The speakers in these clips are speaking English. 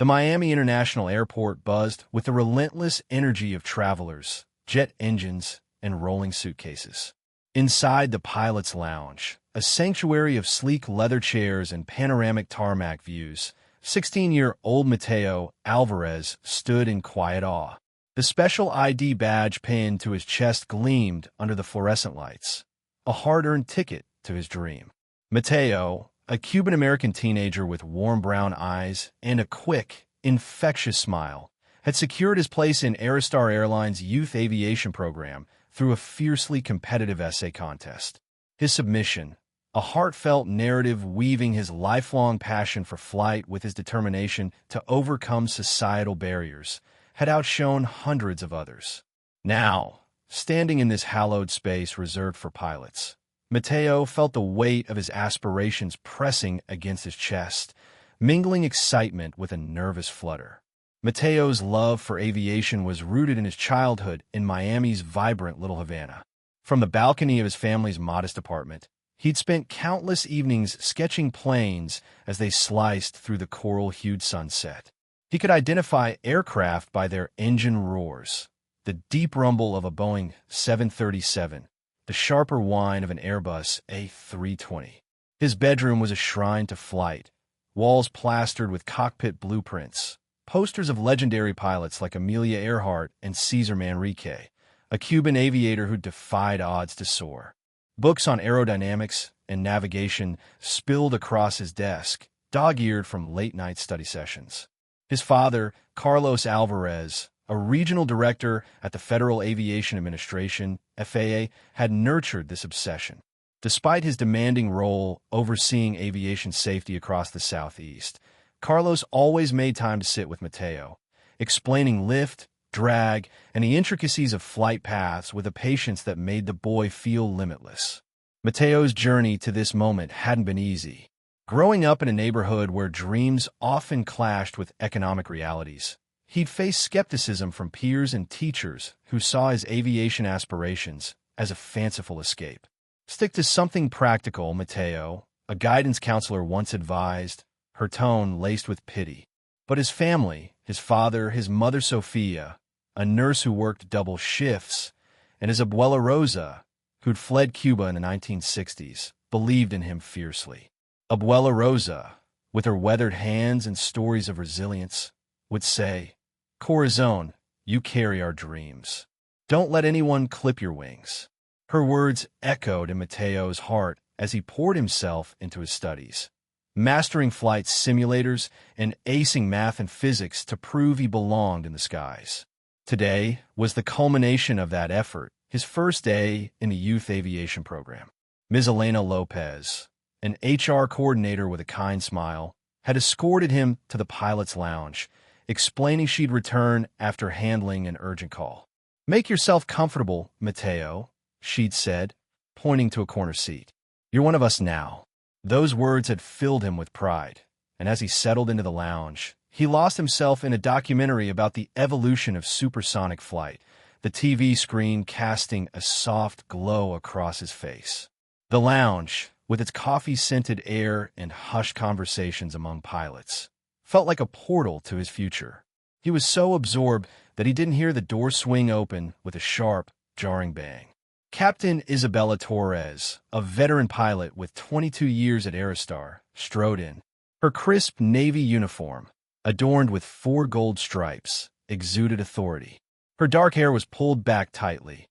The Miami International Airport buzzed with the relentless energy of travelers, jet engines, and rolling suitcases. Inside the pilot's lounge, a sanctuary of sleek leather chairs and panoramic tarmac views, 16-year-old Mateo Alvarez stood in quiet awe. The special ID badge pinned to his chest gleamed under the fluorescent lights, a hard-earned ticket to his dream. Mateo, a Cuban-American teenager with warm brown eyes and a quick, infectious smile, had secured his place in Aerostar Airlines' youth aviation program through a fiercely competitive essay contest. His submission, a heartfelt narrative weaving his lifelong passion for flight with his determination to overcome societal barriers, had outshone hundreds of others. Now, standing in this hallowed space reserved for pilots, Mateo felt the weight of his aspirations pressing against his chest, mingling excitement with a nervous flutter. Mateo's love for aviation was rooted in his childhood in Miami's vibrant Little Havana. From the balcony of his family's modest apartment, he'd spent countless evenings sketching planes as they sliced through the coral-hued sunset. He could identify aircraft by their engine roars, the deep rumble of a Boeing 737, the sharper whine of an Airbus A320. His bedroom was a shrine to flight, walls plastered with cockpit blueprints, posters of legendary pilots like Amelia Earhart and Cesar Manrique, a Cuban aviator who defied odds to soar. Books on aerodynamics and navigation spilled across his desk, dog-eared from late-night study sessions. His father, Carlos Alvarez, a regional director at the Federal Aviation Administration, FAA, had nurtured this obsession. Despite his demanding role overseeing aviation safety across the Southeast, Carlos always made time to sit with Mateo, explaining lift, drag, and the intricacies of flight paths with a patience that made the boy feel limitless. Mateo's journey to this moment hadn't been easy. Growing up in a neighborhood where dreams often clashed with economic realities, he'd faced skepticism from peers and teachers who saw his aviation aspirations as a fanciful escape. "Stick to something practical, Mateo," a guidance counselor once advised, her tone laced with pity. But his family, his father, his mother Sophia, a nurse who worked double shifts, and his abuela Rosa, who'd fled Cuba in the 1960s, believed in him fiercely. Abuela Rosa, with her weathered hands and stories of resilience, would say, "Corazon, you carry our dreams. Don't let anyone clip your wings." Her words echoed in Mateo's heart as he poured himself into his studies, mastering flight simulators and acing math and physics to prove he belonged in the skies. Today was the culmination of that effort, his first day in the youth aviation program. Ms. Elena Lopez, an HR coordinator with a kind smile, had escorted him to the pilot's lounge, explaining she'd return after handling an urgent call. "Make yourself comfortable, Mateo," she'd said, pointing to a corner seat. "You're one of us now." Those words had filled him with pride, and as he settled into the lounge, he lost himself in a documentary about the evolution of supersonic flight, the TV screen casting a soft glow across his face. The lounge, with its coffee-scented air and hushed conversations among pilots, felt like a portal to his future. He was so absorbed that he didn't hear the door swing open with a sharp, jarring bang. Captain Isabella Torres, a veteran pilot with 22 years at Aerostar, strode in. Her crisp navy uniform, adorned with 4 gold stripes, exuded authority. Her dark hair was pulled back tightly,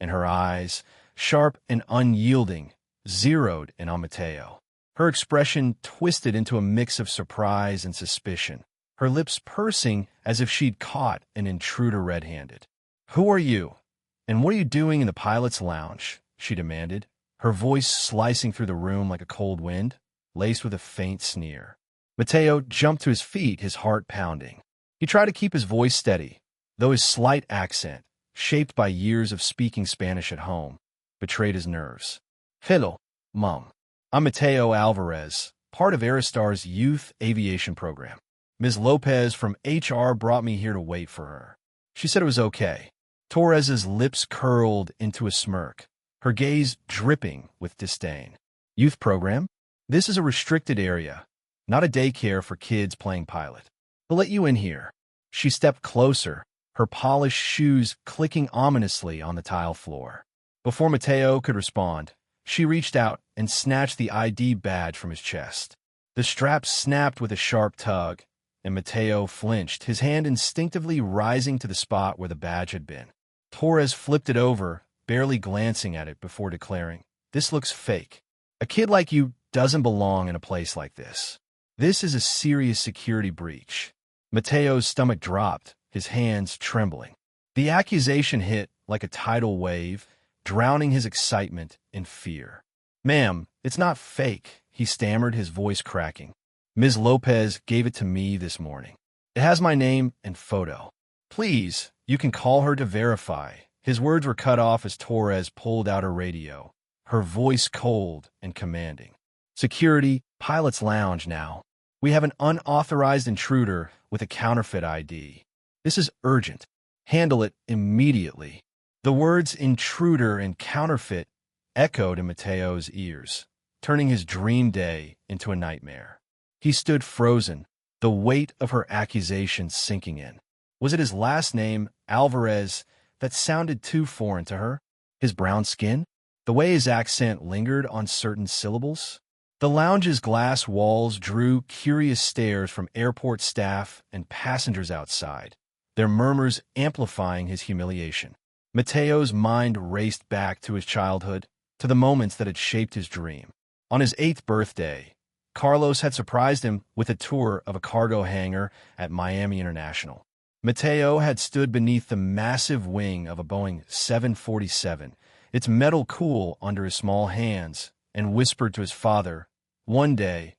and her eyes, sharp and unyielding, zeroed in on Mateo. Her expression twisted into a mix of surprise and suspicion, her lips pursing as if she'd caught an intruder red-handed. "Who are you? And what are you doing in the pilot's lounge?" she demanded, her voice slicing through the room like a cold wind, laced with a faint sneer. Mateo jumped to his feet, his heart pounding. He tried to keep his voice steady, though his slight accent, shaped by years of speaking Spanish at home, betrayed his nerves. "Hello, Mom. I'm Mateo Alvarez, part of Aerostar's youth aviation program. Ms. Lopez from HR brought me here to wait for her. She said it was okay." Torres's lips curled into a smirk, her gaze dripping with disdain. "Youth program? This is a restricted area, not a daycare for kids playing pilot." I'll let you in here. She stepped closer, her polished shoes clicking ominously on the tile floor. Before Mateo could respond, she reached out and snatched the ID badge from his chest. The strap snapped with a sharp tug, and Mateo flinched, his hand instinctively rising to the spot where the badge had been. Torres flipped it over, barely glancing at it before declaring, "This looks fake. A kid like you doesn't belong in a place like this. This is a serious security breach." Mateo's stomach dropped, his hands trembling. The accusation hit like a tidal wave, drowning his excitement and fear. "Ma'am, it's not fake," he stammered, his voice cracking. "Ms. Lopez gave it to me this morning. It has my name and photo. Please, you can call her to verify." His words were cut off as Torres pulled out her radio, her voice cold and commanding. "Security, pilot's lounge now. We have an unauthorized intruder with a counterfeit ID. This is urgent. Handle it immediately." The words intruder and counterfeit echoed in Mateo's ears, turning his dream day into a nightmare. He stood frozen, the weight of her accusation sinking in. Was it his last name, Alvarez, that sounded too foreign to her? His brown skin? The way his accent lingered on certain syllables? The lounge's glass walls drew curious stares from airport staff and passengers outside, their murmurs amplifying his humiliation. Mateo's mind raced back to his childhood, to the moments that had shaped his dream. On his 8th birthday, Carlos had surprised him with a tour of a cargo hangar at Miami International. Mateo had stood beneath the massive wing of a Boeing 747, its metal cool under his small hands, and whispered to his father, "One day,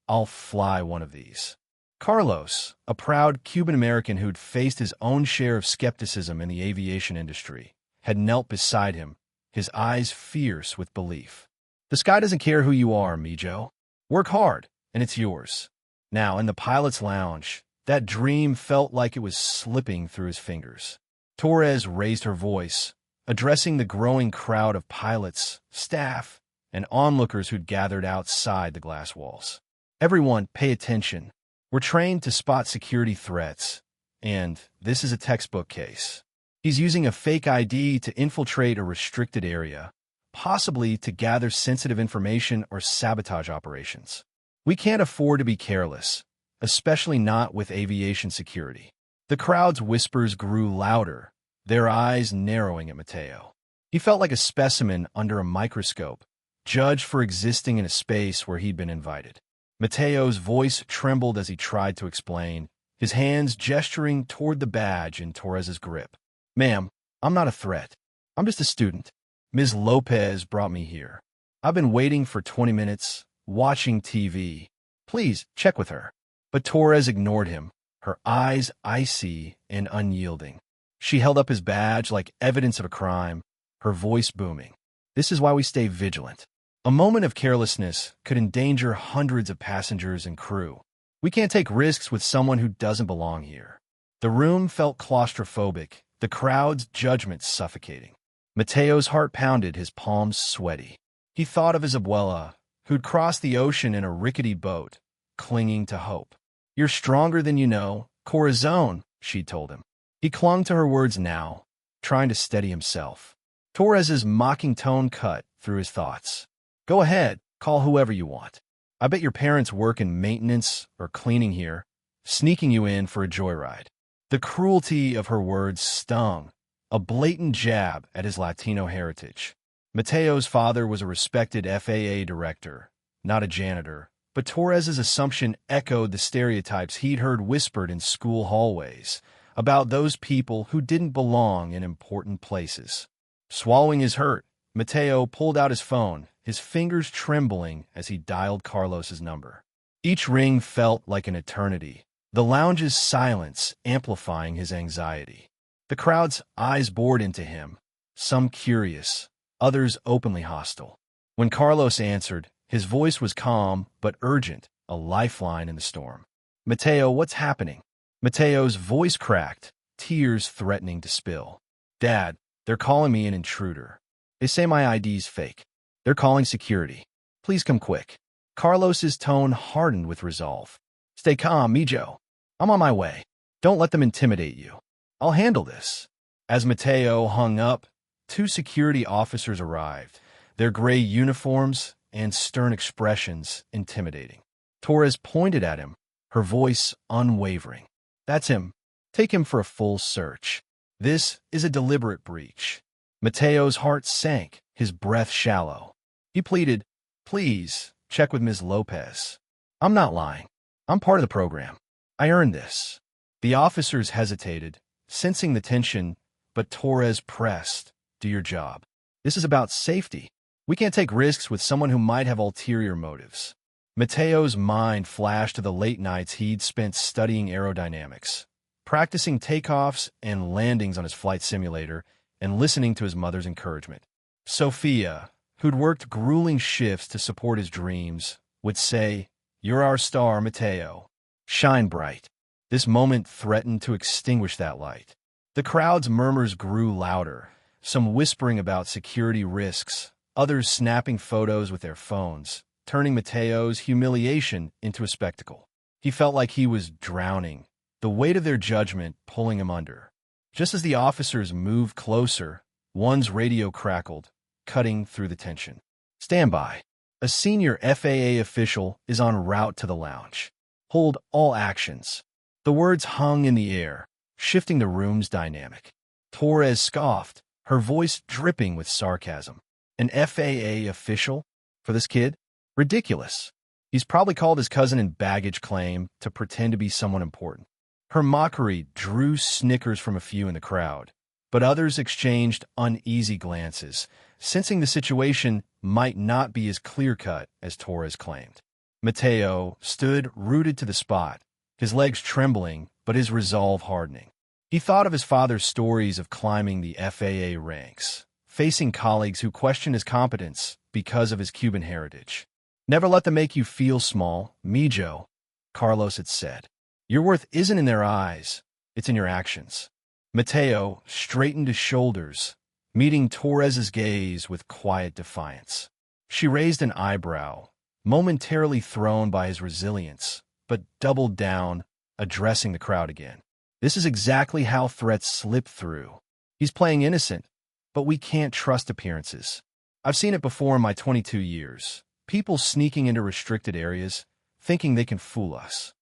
I'll fly one of these." Carlos, a proud Cuban-American who'd faced his own share of skepticism in the aviation industry, had knelt beside him, his eyes fierce with belief. "The sky doesn't care who you are, Mijo. Work hard, and it's yours." Now, in the pilot's lounge, that dream felt like it was slipping through his fingers. Torres raised her voice, addressing the growing crowd of pilots, staff, and onlookers who'd gathered outside the glass walls. "Everyone, pay attention. We're trained to spot security threats, and this is a textbook case. He's using a fake ID to infiltrate a restricted area, possibly to gather sensitive information or sabotage operations. We can't afford to be careless, especially not with aviation security." The crowd's whispers grew louder, their eyes narrowing at Mateo. He felt like a specimen under a microscope, judged for existing in a space where he'd been invited. Mateo's voice trembled as he tried to explain, his hands gesturing toward the badge in Torres's grip. "Ma'am, I'm not a threat. I'm just a student. Ms. Lopez brought me here. I've been waiting for 20 minutes, watching TV. Please, check with her." But Torres ignored him, her eyes icy and unyielding. She held up his badge like evidence of a crime, her voice booming. "This is why we stay vigilant. A moment of carelessness could endanger hundreds of passengers and crew. We can't take risks with someone who doesn't belong here." The room felt claustrophobic, the crowd's judgment suffocating. Mateo's heart pounded, his palms sweaty. He thought of his abuela, who'd crossed the ocean in a rickety boat, clinging to hope. "You're stronger than you know, Corazon," she told him. He clung to her words now, trying to steady himself. Torres's mocking tone cut through his thoughts. "Go ahead, call whoever you want. I bet your parents work in maintenance or cleaning here, sneaking you in for a joyride." The cruelty of her words stung, a blatant jab at his Latino heritage. Mateo's father was a respected FAA director, not a janitor, but Torres's assumption echoed the stereotypes he'd heard whispered in school hallways about those people who didn't belong in important places. Swallowing his hurt, Mateo pulled out his phone, his fingers trembling as he dialed Carlos's number. Each ring felt like an eternity, the lounge's silence amplifying his anxiety. The crowd's eyes bored into him, some curious, others openly hostile. When Carlos answered, his voice was calm but urgent, a lifeline in the storm. "Mateo, what's happening?" Mateo's voice cracked, tears threatening to spill. "Dad, they're calling me an intruder. They say my ID's fake. They're calling security. Please come quick." Carlos's tone hardened with resolve. "Stay calm, Mijo. I'm on my way. Don't let them intimidate you. I'll handle this." As Mateo hung up, two security officers arrived, their gray uniforms and stern expressions intimidating. Torres pointed at him, her voice unwavering. "That's him. Take him for a full search. This is a deliberate breach." Mateo's heart sank, his breath shallow. He pleaded, "Please, check with Ms. Lopez. I'm not lying. I'm part of the program. I earned this." The officers hesitated, sensing the tension, but Torres pressed, "Do your job. This is about safety. We can't take risks with someone who might have ulterior motives." Mateo's mind flashed to the late nights he'd spent studying aerodynamics, practicing takeoffs and landings on his flight simulator, and listening to his mother's encouragement. Sophia, who'd worked grueling shifts to support his dreams, would say, "You're our star, Mateo. Shine bright." This moment threatened to extinguish that light. The crowd's murmurs grew louder, some whispering about security risks, others snapping photos with their phones, turning Mateo's humiliation into a spectacle. He felt like he was drowning, the weight of their judgment pulling him under. Just as the officers moved closer, one's radio crackled, cutting through the tension. "Stand by. A senior FAA official is en route to the lounge. Hold all actions." The words hung in the air, shifting the room's dynamic. Torres scoffed, her voice dripping with sarcasm. "An FAA official? For this kid? Ridiculous. He's probably called his cousin in baggage claim to pretend to be someone important." Her mockery drew snickers from a few in the crowd, but others exchanged uneasy glances, sensing the situation might not be as clear-cut as Torres claimed. Mateo stood rooted to the spot, his legs trembling, but his resolve hardening. He thought of his father's stories of climbing the FAA ranks, facing colleagues who questioned his competence because of his Cuban heritage. "Never let them make you feel small, Mijo," Carlos had said. "Your worth isn't in their eyes, it's in your actions." Mateo straightened his shoulders, meeting Torres's gaze with quiet defiance. She raised an eyebrow, momentarily thrown by his resilience, but doubled down, addressing the crowd again. "This is exactly how threats slip through. He's playing innocent, but we can't trust appearances. I've seen it before in my 22 years. People sneaking into restricted areas, thinking they can fool us."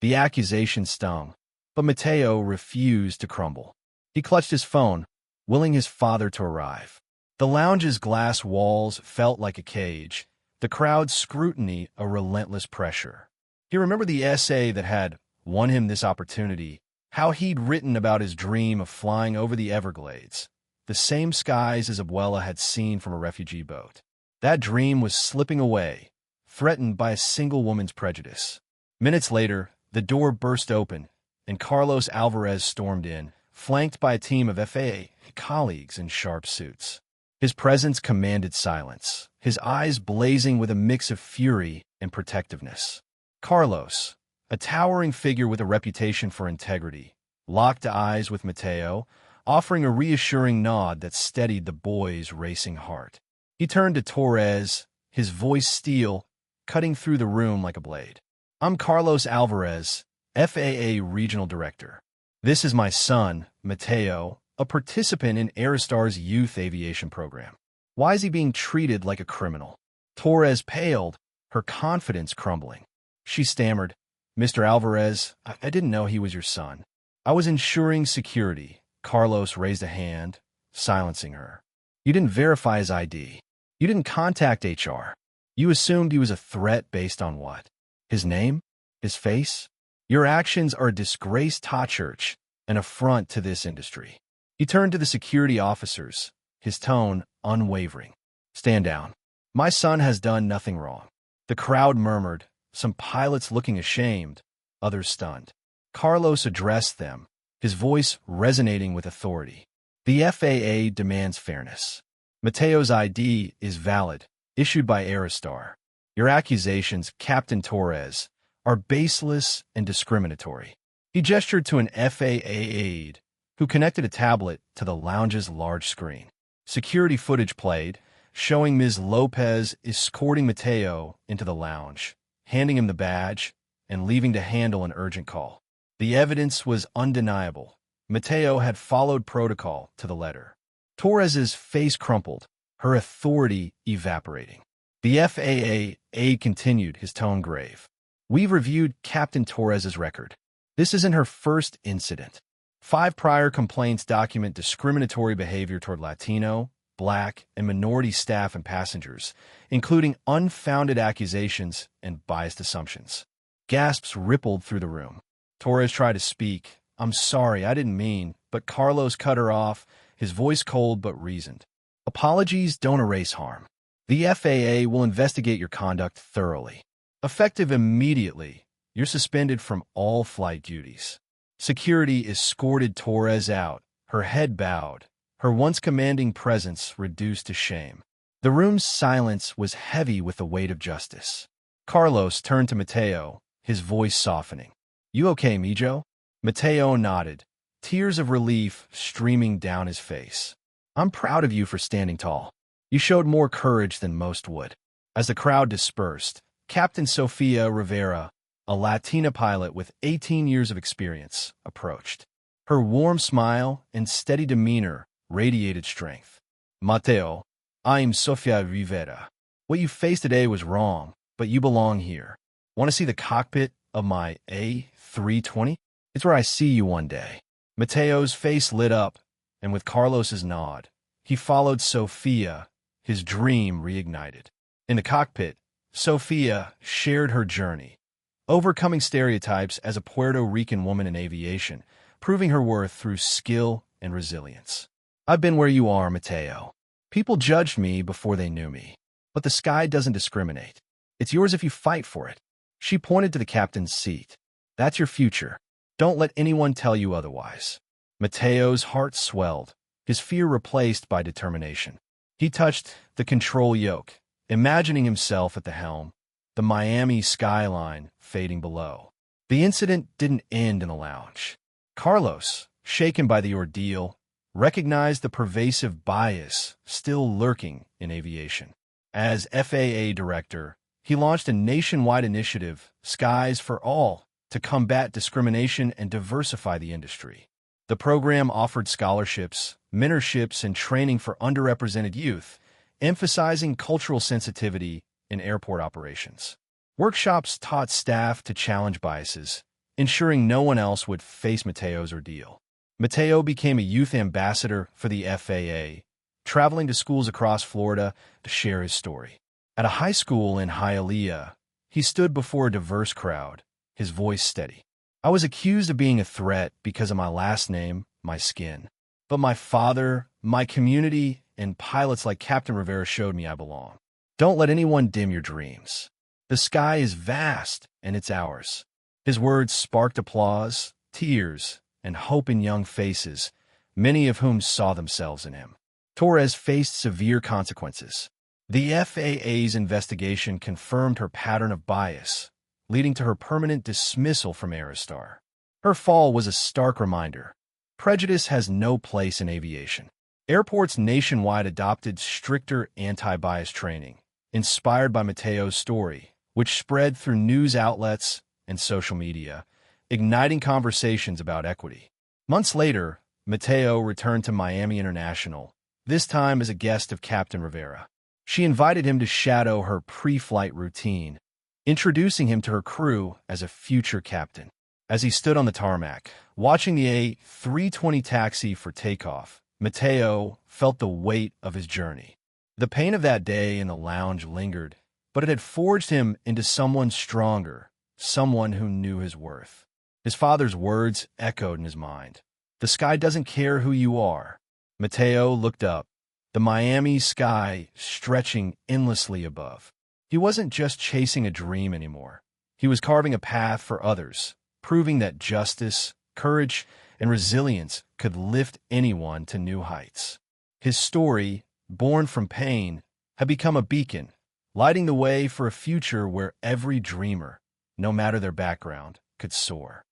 The accusation stung, but Mateo refused to crumble. He clutched his phone, willing his father to arrive. The lounge's glass walls felt like a cage, the crowd's scrutiny a relentless pressure. He remembered the essay that had won him this opportunity, how he'd written about his dream of flying over the Everglades, the same skies as Abuela had seen from a refugee boat. That dream was slipping away, threatened by a single woman's prejudice. Minutes later, the door burst open, and Carlos Alvarez stormed in, flanked by a team of FAA colleagues in sharp suits. His presence commanded silence, his eyes blazing with a mix of fury and protectiveness. Carlos, a towering figure with a reputation for integrity, locked eyes with Mateo, offering a reassuring nod that steadied the boy's racing heart. He turned to Torres, his voice steel, cutting through the room like a blade. "I'm Carlos Alvarez, FAA Regional Director. This is my son, Mateo, a participant in Aerostar's youth aviation program. Why is he being treated like a criminal?" Torres paled, her confidence crumbling. She stammered, "Mr. Alvarez, I didn't know he was your son. I was ensuring security." Carlos raised a hand, silencing her. "You didn't verify his ID. You didn't contact HR. You assumed he was a threat based on what? His name? His face? Your actions are a disgrace to church, an affront to this industry." He turned to the security officers, his tone unwavering. "Stand down. My son has done nothing wrong." The crowd murmured, some pilots looking ashamed, others stunned. Carlos addressed them, his voice resonating with authority. "The FAA demands fairness. Mateo's ID is valid, issued by Aerostar. Your accusations, Captain Torres, are baseless and discriminatory." He gestured to an FAA aide, who connected a tablet to the lounge's large screen. Security footage played, showing Ms. Lopez escorting Mateo into the lounge, handing him the badge, and leaving to handle an urgent call. The evidence was undeniable. Mateo had followed protocol to the letter. Torres's face crumpled, her authority evaporating. The FAA aide continued, his tone grave. We've reviewed Captain Torres's record. This isn't her first incident. 5 prior complaints document discriminatory behavior toward Latino, Black, and minority staff and passengers, including unfounded accusations and biased assumptions. Gasps rippled through the room. Torres tried to speak. "I'm sorry, I didn't mean," but Carlos cut her off, his voice cold but reasoned. "Apologies don't erase harm. The FAA will investigate your conduct thoroughly. Effective immediately, you're suspended from all flight duties." Security escorted Torres out, her head bowed, her once commanding presence reduced to shame. The room's silence was heavy with the weight of justice. Carlos turned to Mateo, his voice softening. "You okay, Mijo?" Mateo nodded, tears of relief streaming down his face. "I'm proud of you for standing tall. You showed more courage than most would." As the crowd dispersed, Captain Sofia Rivera, a Latina pilot with 18 years of experience, approached. Her warm smile and steady demeanor radiated strength. "Mateo, I'm Sofia Rivera. What you faced today was wrong, but you belong here. Want to see the cockpit of my A320? It's where I see you one day." Mateo's face lit up, and with Carlos's nod, he followed Sofia, his dream reignited. In the cockpit, Sofia shared her journey, overcoming stereotypes as a Puerto Rican woman in aviation, proving her worth through skill and resilience. "I've been where you are, Mateo. People judged me before they knew me. But the sky doesn't discriminate. It's yours if you fight for it." She pointed to the captain's seat. "That's your future. Don't let anyone tell you otherwise." Mateo's heart swelled, his fear replaced by determination. He touched the control yoke, imagining himself at the helm, the Miami skyline fading below. The incident didn't end in the lounge. Carlos, shaken by the ordeal, recognized the pervasive bias still lurking in aviation. As FAA Director, he launched a nationwide initiative, Skies for All, to combat discrimination and diversify the industry. The program offered scholarships, mentorships, and training for underrepresented youth, emphasizing cultural sensitivity in airport operations. Workshops taught staff to challenge biases, ensuring no one else would face Mateo's ordeal. Mateo became a youth ambassador for the FAA, traveling to schools across Florida to share his story. At a high school in Hialeah, he stood before a diverse crowd, his voice steady. "I was accused of being a threat because of my last name, my skin. But my father, my community, and pilots like Captain Rivera showed me I belong. Don't let anyone dim your dreams. The sky is vast, and it's ours." His words sparked applause, tears, and hope in young faces, many of whom saw themselves in him. Torres faced severe consequences. The FAA's investigation confirmed her pattern of bias, leading to her permanent dismissal from Aerostar. Her fall was a stark reminder. Prejudice has no place in aviation. Airports nationwide adopted stricter anti-bias training, inspired by Mateo's story, which spread through news outlets and social media, igniting conversations about equity. Months later, Mateo returned to Miami International, this time as a guest of Captain Rivera. She invited him to shadow her pre-flight routine, introducing him to her crew as a future captain. As he stood on the tarmac, watching the A320 taxi for takeoff, Mateo felt the weight of his journey. The pain of that day in the lounge lingered, but it had forged him into someone stronger, someone who knew his worth. His father's words echoed in his mind. "The sky doesn't care who you are." Mateo looked up, the Miami sky stretching endlessly above. He wasn't just chasing a dream anymore. He was carving a path for others, proving that justice, courage, and resilience could lift anyone to new heights. His story, born from pain, had become a beacon, lighting the way for a future where every dreamer, no matter their background, could soar.